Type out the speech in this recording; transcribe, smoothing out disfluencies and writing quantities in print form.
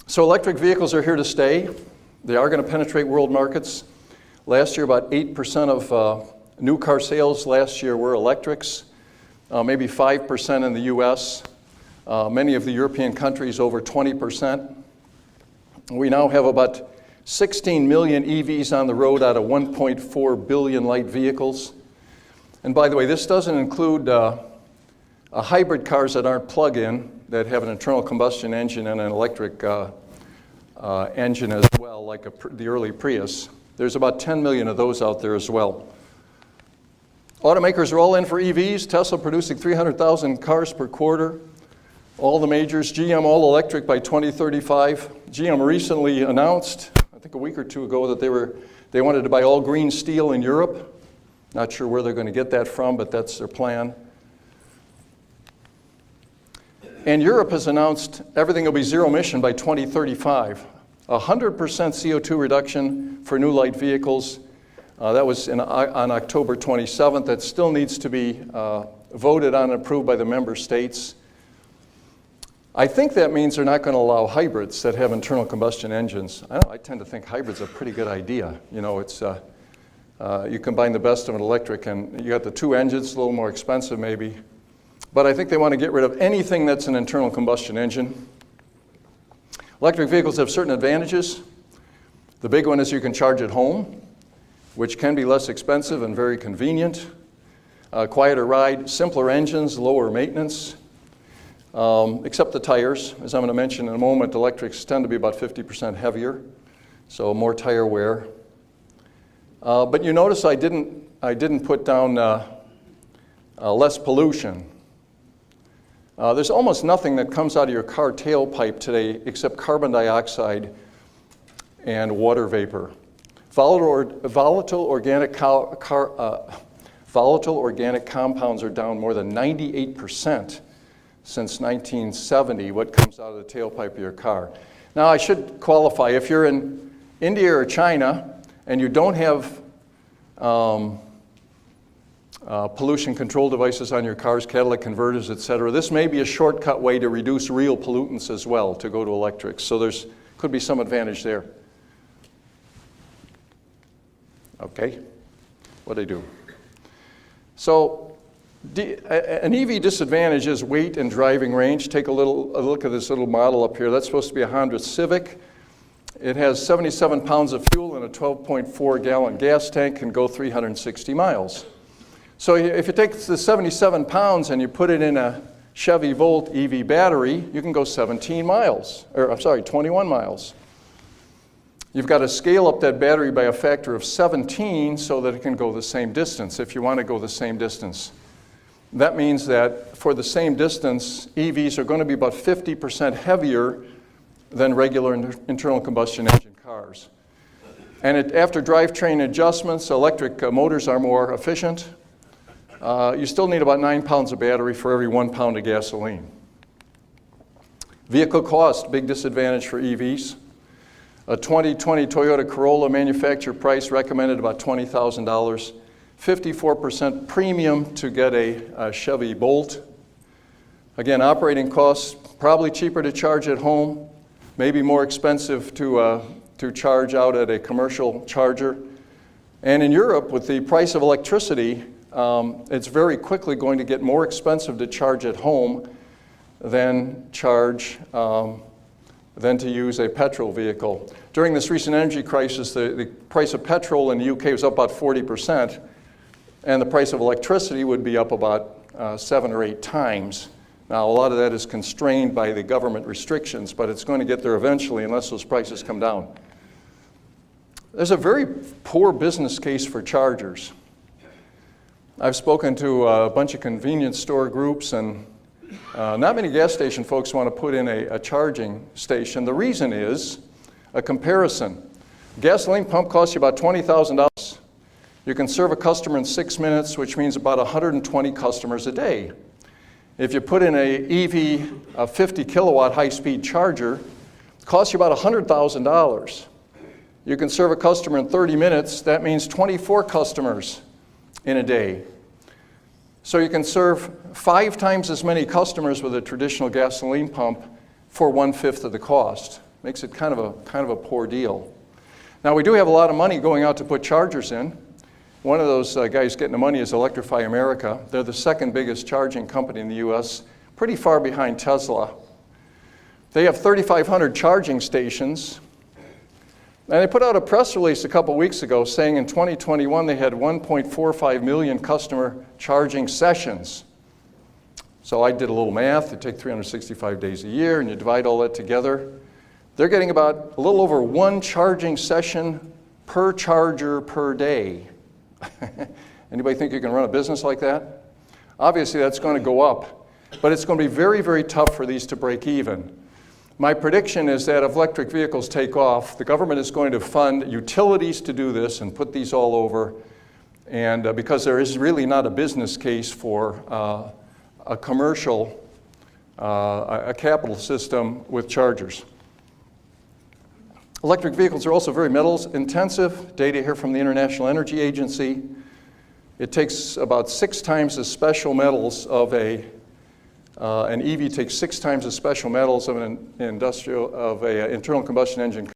So electric vehicles are here to stay. They are going to penetrate world markets. Last year, about 8% of new car sales last year were electrics, maybe 5% in the US. Many of the European countries over 20%. We now have about 16 million EVs on the road out of 1.4 billion light vehicles. And by the way, this doesn't include hybrid cars that aren't plug-in, that have an internal combustion engine and an electric engine as well, like the early Prius. There's about 10 million of those out there as well. Automakers are all in for EVs. Tesla producing 300,000 cars per quarter. All the majors, GM all electric by 2035. GM recently announced, I think a week or two ago, that they wanted to buy all green steel in Europe. Not sure where they're going to get that from, but that's their plan. And Europe has announced everything will be zero emission by 2035. 100% CO2 reduction for new light vehicles. That was on October 27th. That still needs to be voted on and approved by the member states. I think that means they're not going to allow hybrids that have internal combustion engines. I tend to think hybrids are a pretty good idea. You know, it's you combine the best of an electric, and you got the two engines, a little more expensive maybe. But I think they want to get rid of anything that's an internal combustion engine. Electric vehicles have certain advantages. The big one is you can charge at home, which can be less expensive and very convenient. Quieter ride, simpler engines, lower maintenance. Except the tires. As I'm going to mention in a moment, electrics tend to be about 50% heavier, so more tire wear. But you notice I didn't put down less pollution. There's almost nothing that comes out of your car tailpipe today except carbon dioxide and water vapor. Volatile organic compounds are down more than 98% since 1970, what comes out of the tailpipe of your car. Now, I should qualify, if you're in India or China and you don't have pollution control devices on your cars, catalytic converters, et cetera, this may be a shortcut way to reduce real pollutants as well, to go to electrics. So there's could be some advantage there. Okay, what'd I do? So an EV disadvantage is weight and driving range. Take a look at this little model up here. That's supposed to be a Honda Civic. It has 77 pounds of fuel and a 12.4 gallon gas tank, can go 360 miles. So if you take the 77 pounds and you put it in a Chevy Volt EV battery, you can go 21 miles. You've got to scale up that battery by a factor of 17 so that it can go the same distance, if you want to go the same distance. That means that for the same distance, EVs are going to be about 50% heavier than regular internal combustion engine cars. And after drivetrain adjustments, electric motors are more efficient. You still need about 9 pounds of battery for every 1 pound of gasoline. Vehicle cost, big disadvantage for EVs. A 2020 Toyota Corolla manufacturer price recommended about $20,000. 54% premium to get a Chevy Bolt. Again, operating costs, probably cheaper to charge at home, maybe more expensive to charge out at a commercial charger. And in Europe, with the price of electricity, it's very quickly going to get more expensive to charge at home than to use a petrol vehicle. During this recent energy crisis, the price of petrol in the UK was up about 40%, and the price of electricity would be up about 7 or 8 times. Now, a lot of that is constrained by the government restrictions, but it's going to get there eventually unless those prices come down. There's a very poor business case for chargers. I've spoken to a bunch of convenience store groups, and not many gas station folks want to put in a charging station. The reason is a comparison. A gasoline pump costs you about $20,000. You can serve a customer in 6 minutes, which means about 120 customers a day. If you put in a EV, a 50 kilowatt high-speed charger, it costs you about $100,000. You can serve a customer in 30 minutes. That means 24 customers in a day. So you can serve 5 times as many customers with a traditional gasoline pump for 1/5 of the cost. Makes it kind of a poor deal. Now, we do have a lot of money going out to put chargers in. One of those guys getting the money is Electrify America. They're the second biggest charging company in the US, pretty far behind Tesla. They have 3,500 charging stations. And they put out a press release a couple weeks ago saying in 2021 they had 1.45 million customer charging sessions. So I did a little math. You take 365 days a year and you divide all that together. They're getting about a little over 1 charging session per charger per day. Anybody think you can run a business like that? Obviously that's going to go up, but it's going to be very, very tough for these to break even. My prediction is that if electric vehicles take off, the government is going to fund utilities to do this and put these all over, and because there is really not a business case for a commercial, a capital system with chargers. Electric vehicles are also very metals intensive. Data here from the International Energy Agency. It takes about 6 times the special metals of an EV takes 6 times the special metals of an internal combustion engine